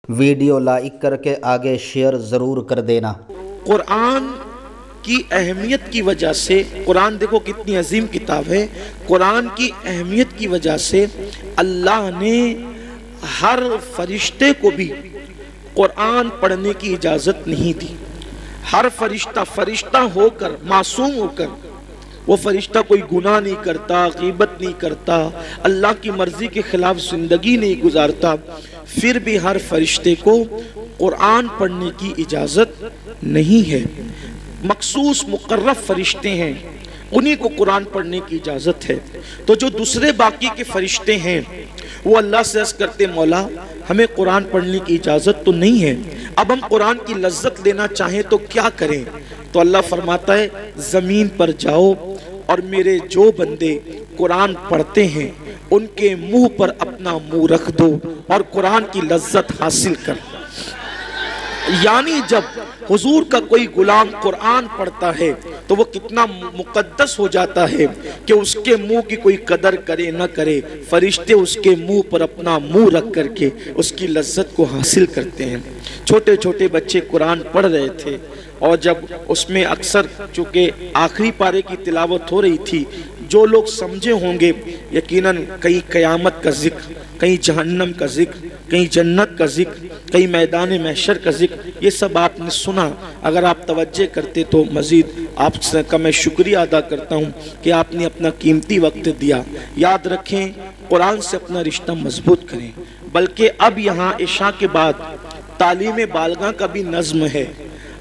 Video like کر کے آگے شیئر ضرور کر دینا۔ قرآن کی اہمیت کی وجہ سے، قرآن دیکھو کتنی عظیم کتاب ہے، قرآن کی اہمیت کی وجہ سے اللہ نے ہر فرشتے کو بھی قرآن پڑھنے کی اجازت نہیں دی۔ ہر فرشتہ ہو کر، معصوم ہو کر، وہ فرشتہ کوئی گناہ نہیں کرتا، غیبت نہیں کرتا، اللہ کی مرضی کے خلاف زندگی نہیں گزارتا، پھر بھی ہر فرشتے کو قرآن پڑھنے کی اجازت نہیں ہے۔ مخصوص مقرب فرشتے ہیں، انہی کو قرآن پڑھنے کی اجازت ہے۔ تو جو دوسرے باقی کے فرشتے ہیں وہ اللہ سے عرض کرتے مولا ہمیں قرآن پڑھنے کی اجازت تو نہیں ہے، اب ہم قرآن کی لذت لینا چاہیں تو کیا کریں؟ تو اللہ فرماتا ہے زمین پر جاؤ اور میرے جو بندے قرآن پڑھتے ہیں ان کے منہ پر اپنا منہ رکھ دو اور قرآن کی لذت حاصل کر۔ یعنی جب حضور کا کوئی غلام قرآن پڑھتا ہے تو وہ کتنا مقدس ہو جاتا ہے کہ اس کے منہ کی کوئی قدر کرے نہ کرے، فرشتے اس کے منہ پر اپنا منہ رکھ کر کے اس کی لذت کو حاصل کرتے ہیں۔ چھوٹے چھوٹے بچے قرآن پڑھ رہے تھے اور جب اس میں اکثر چونکہ آخری پارے کی تلاوت ہو رہی تھی، جو لوگ سمجھے ہوں گے یقیناً کہیں قیامت کا ذکر، کہیں جہنم کا ذکر، کہیں جنت کا ذکر، کہیں میدان محشر کا ذکر، یہ سب آپ نے سنا۔ اگر آپ توجہ کرتے تو مزید آپ کا میں شکریہ ادا کرتا ہوں کہ آپ نے اپنا قیمتی وقت دیا۔ یاد رکھیں قرآن سے اپنا رشتہ مضبوط کریں۔ بلکہ اب یہاں عشاء کے بعد تعلیم بالغاں کا بھی نظم ہے۔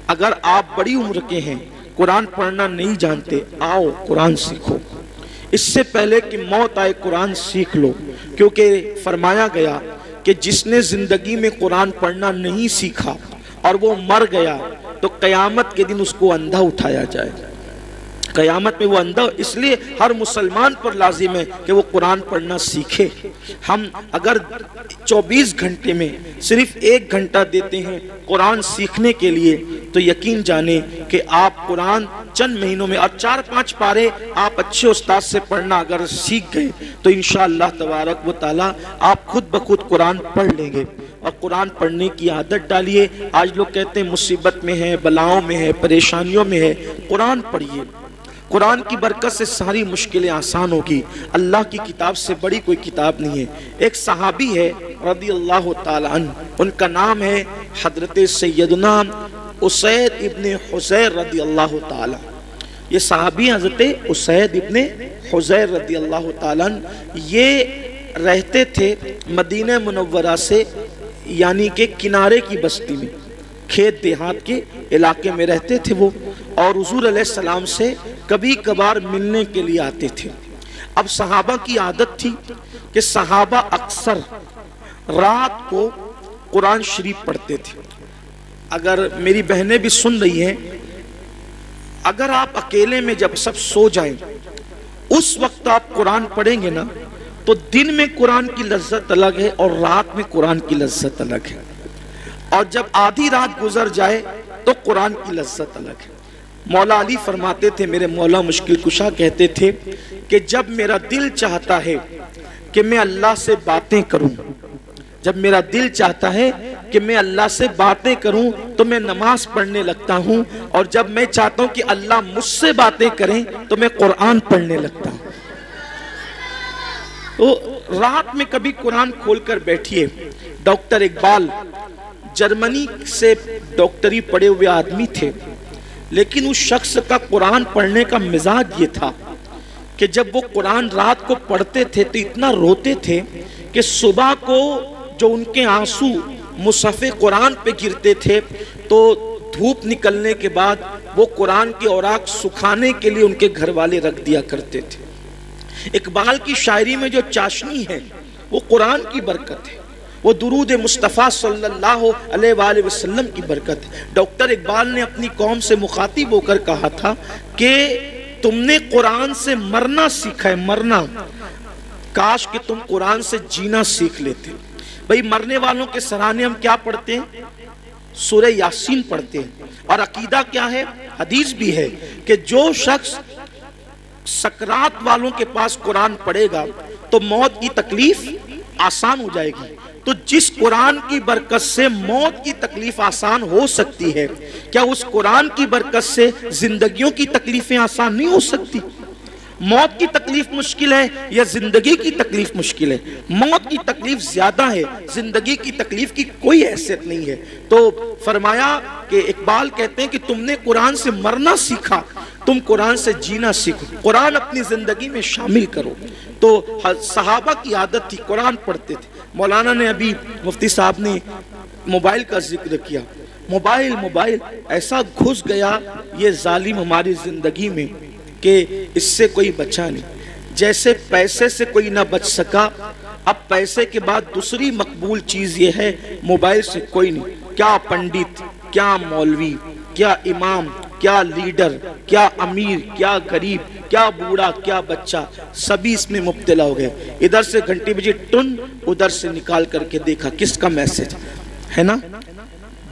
اگر آپ بڑی عمر کے ہیں، قرآن پڑھنا نہیں جانتے، آؤ قرآن سیکھو۔ اس سے پہلے کہ موت آئے قرآن سیکھ لو، کیونکہ فرمایا گیا کہ جس نے زندگی میں قرآن پڑھنا نہیں سیکھا اور وہ مر گیا تو قیامت کے دن اس کو اندھا اٹھایا جائے گا۔ قیامت میں وہ اندھا، اس لیے ہر مسلمان پر لازم ہے کہ وہ قرآن پڑھنا سیکھے۔ ہم اگر 24 گھنٹے میں صرف 1 گھنٹہ دیتے ہیں قرآن سیکھنے کے لیے تو یقین جانیں کہ آپ قرآن چند مہینوں میں اور 4-5 پارے آپ اچھے استاد سے پڑھنا اگر سیکھ گئے تو انشاءاللہ تبارک و تعالی آپ خود بخود قرآن پڑھ لیں گے۔ اور قرآن پڑھنے کی عادت ڈالیے۔ آج لوگ کہتے ہیں مصیبت میں ہے، بلاؤں میں ہے، پریشانیوں میں ہے، قرآن پڑھیے۔ قرآن کی برکت سے ساری مشکلیں آسان ہوگی۔ اللہ کی کتاب سے بڑی کوئی کتاب نہیں ہے۔ ایک صحابی ہے رضی اللہ تعالیٰ عنہ، ان کا نام ہے حضرت سیدنا اسید ابن حضیر رضی اللہ تعالیٰ۔ یہ صحابی حضرت اسید ابن حضیر رضی اللہ تعالیٰ عنہ، یہ رہتے تھے مدینہ منورہ سے یعنی کہ کنارے کی بستی میں، کھیت دیہات کے علاقے میں رہتے تھے وہ، اور حضور علیہ السلام سے کبھی کبھار ملنے کے لیے آتے تھے۔ اب صحابہ کی عادت تھی کہ صحابہ اکثر رات کو قرآن شریف پڑھتے تھے۔ اگر میری بہنیں بھی سن رہی ہیں، اگر آپ اکیلے میں جب سب سو جائیں اس وقت آپ قرآن پڑھیں گے نا تو دن میں قرآن کی لذت الگ ہے اور رات میں قرآن کی لذت الگ ہے، اور جب آدھی رات گزر جائے تو قرآن کی لذت الگ ہے۔ مولا علی فرماتے تھے، میرے مولا مشکل کشا کہتے تھے کہ جب میرا دل چاہتا ہے کہ میں اللہ سے باتیں کروں، جب میرا دل چاہتا ہے کہ میں اللہ سے باتیں کروں تو میں نماز پڑھنے لگتا ہوں، اور جب میں چاہتا ہوں کہ اللہ مجھ سے باتیں کریں تو میں قرآن پڑھنے لگتا ہوں۔ تو رات میں کبھی قرآن کھول کر بیٹھیے۔ ڈاکٹر اقبال جرمنی سے ڈاکٹری پڑھے ہوئے آدمی تھے، لیکن اس شخص کا قرآن پڑھنے کا مزاج یہ تھا کہ جب وہ قرآن رات کو پڑھتے تھے تو اتنا روتے تھے کہ صبح کو جو ان کے آنسو مصحف قرآن پہ گرتے تھے تو دھوپ نکلنے کے بعد وہ قرآن کے اوراق سکھانے کے لیے ان کے گھر والے رکھ دیا کرتے تھے۔ اقبال کی شاعری میں جو چاشنی ہے وہ قرآن کی برکت ہے، وہ درود مصطفیٰ صلی اللہ علیہ وآلہ وسلم کی برکت ہے۔ ڈاکٹر اقبال نے اپنی قوم سے مخاطب ہو کر کہا تھا کہ تم نے قرآن سے مرنا سیکھا ہے، مرنا، کاش کہ تم قرآن سے جینا سیکھ لیتے۔ بھئی مرنے والوں کے سرانے ہم کیا پڑھتے ہیں؟ سورہ یاسین پڑھتے ہیں، اور عقیدہ کیا ہے؟ حدیث بھی ہے کہ جو شخص سکرات والوں کے پاس قرآن پڑھے گا تو موت کی تکلیف آسان ہو جائے گی۔ تو جس قرآن کی برکت سے موت کی تکلیف آسان ہو سکتی ہے، کیا اس قرآن کی برکت سے زندگیوں کی تکلیفیں آسان نہیں ہو سکتی؟ موت کی تکلیف مشکل ہے یا زندگی کی تکلیف مشکل ہے؟ موت کی تکلیف زیادہ ہے، زندگی کی تکلیف کی کوئی حیثیت نہیں ہے۔ تو فرمایا کہ اقبال کہتے ہیں کہ تم نے قرآن سے مرنا سیکھا، تم قرآن سے جینا سیکھو، قرآن اپنی زندگی میں شامل کرو۔ تو صحابہ کی عادت تھی، قرآن پڑھتے تھے۔ مولانا نے ابھی مفتی صاحب نے موبائل کا ذکر کیا، موبائل ایسا گھس گیا یہ ظالم ہماری زندگی میں کہ اس سے کوئی بچا نہیں۔ جیسے پیسے سے کوئی نہ بچ سکا، اب پیسے کے بعد دوسری مقبول چیز یہ ہے، موبائل سے کوئی نہیں۔ کیا پنڈت، کیا مولوی، کیا امام، کیا لیڈر، کیا امیر، کیا غریب، کیا بوڑھا، کیا بچہ، سبھی اس میں مبتلا ہو گئے۔ ادھر سے گھنٹی بجی ٹن، ادھر سے نکال کر کے دیکھا کس کا میسج ہے نا،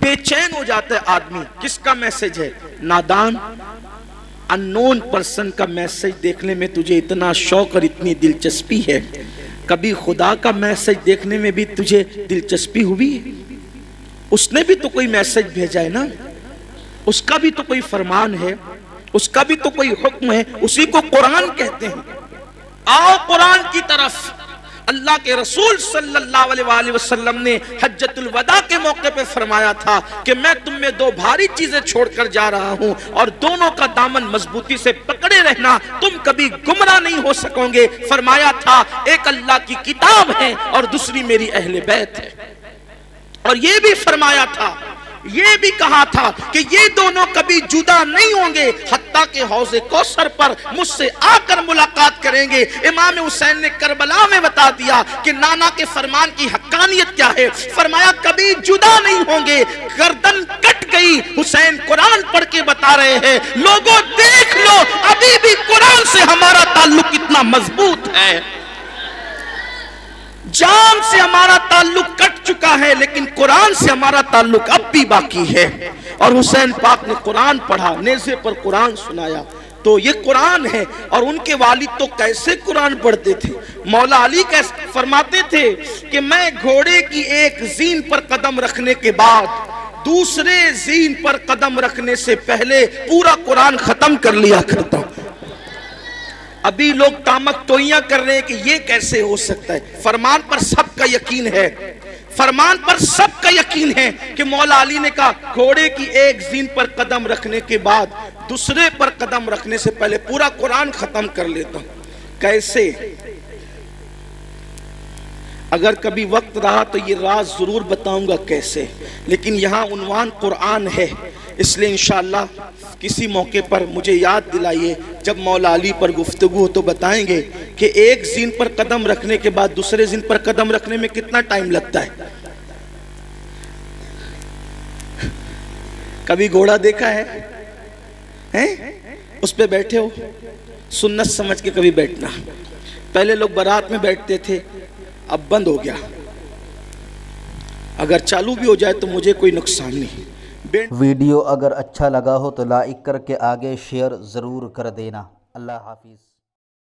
بے چین ہو جاتا ہے آدمی، کس کا میسج ہے؟ نادان انون پرسن کا میسج دیکھنے میں تجھے اتنا شوق اور اتنی دلچسپی ہے، کبھی خدا کا میسج دیکھنے میں بھی تجھے دلچسپی ہوئی؟ اس نے بھی تو کوئی میسج بھیجا ہے نا، اس کا بھی تو کوئی فرمان ہے، اس کا بھی تو کوئی حکم ہے، اسی کو قرآن کہتے ہیں۔ آؤ قرآن کی طرف۔ اللہ کے رسول صلی اللہ علیہ وآلہ وسلم نے حجۃ الوداع کے موقع پہ فرمایا تھا کہ میں تم میں دو بھاری چیزیں چھوڑ کر جا رہا ہوں اور دونوں کا دامن مضبوطی سے پکڑے رہنا، تم کبھی گمراہ نہیں ہو سکو گے۔ فرمایا تھا ایک اللہ کی کتاب ہے اور دوسری میری اہل بیت ہے، اور یہ بھی فرمایا تھا، یہ بھی کہا تھا کہ یہ دونوں کبھی جدا نہیں ہوں گے حتیٰ کہ حوض کوثر پر مجھ سے آ کر ملاقات کریں گے۔ امام حسین نے کربلا میں بتا دیا کہ نانا کے فرمان کی حقانیت کیا ہے۔ فرمایا کبھی جدا نہیں ہوں گے۔ گردن کٹ گئی، حسین قرآن پڑھ کے بتا رہے ہیں لوگوں دیکھ لو ابھی بھی قرآن سے ہمارا تعلق کتنا مضبوط ہے۔ جان سے ہمارا تعلق کٹ چکا ہے لیکن قرآن سے ہمارا تعلق اب بھی باقی ہے۔ اور حسین پاک نے قرآن پڑھا، نیزے پر قرآن سنایا، تو یہ قرآن ہے۔ اور ان کے والد تو کیسے قرآن پڑھتے تھے، مولا علی کیسے فرماتے تھے کہ میں گھوڑے کی ایک زین پر قدم رکھنے کے بعد دوسرے زین پر قدم رکھنے سے پہلے پورا قرآن ختم کر لیا کرتا ہوں۔ ابھی لوگ تامک توئیاں کر رہے ہیں کہ یہ کیسے ہو سکتا ہے۔ فرمان پر سب کا یقین ہے، فرمان پر سب کا یقین ہے کہ مولا علی نے کہا گھوڑے کی ایک زین پر قدم رکھنے کے بعد دوسرے پر قدم رکھنے سے پہلے پورا قرآن ختم کر لیتا ہوں۔ کیسے؟ اگر کبھی وقت رہا تو یہ راز ضرور بتاؤں گا کیسے، لیکن یہاں عنوان قرآن ہے، اس لیے انشاءاللہ کسی موقع پر مجھے یاد دلائیے، جب مولا علی پر گفتگو ہو تو بتائیں گے کہ ایک زین پر قدم رکھنے کے بعد دوسرے زین پر قدم رکھنے میں کتنا ٹائم لگتا ہے۔ کبھی گھوڑا دیکھا ہے؟ اس پہ بیٹھے ہو، سنت سمجھ کے کبھی بیٹھنا۔ پہلے لوگ بارات میں بیٹھتے تھے، اب بند ہو گیا۔ اگر چالو بھی ہو جائے تو مجھے کوئی نقصان نہیں۔ ویڈیو اگر اچھا لگا ہو تو لائک کر کے آگے شیئر ضرور کر دینا۔ اللہ حافظ۔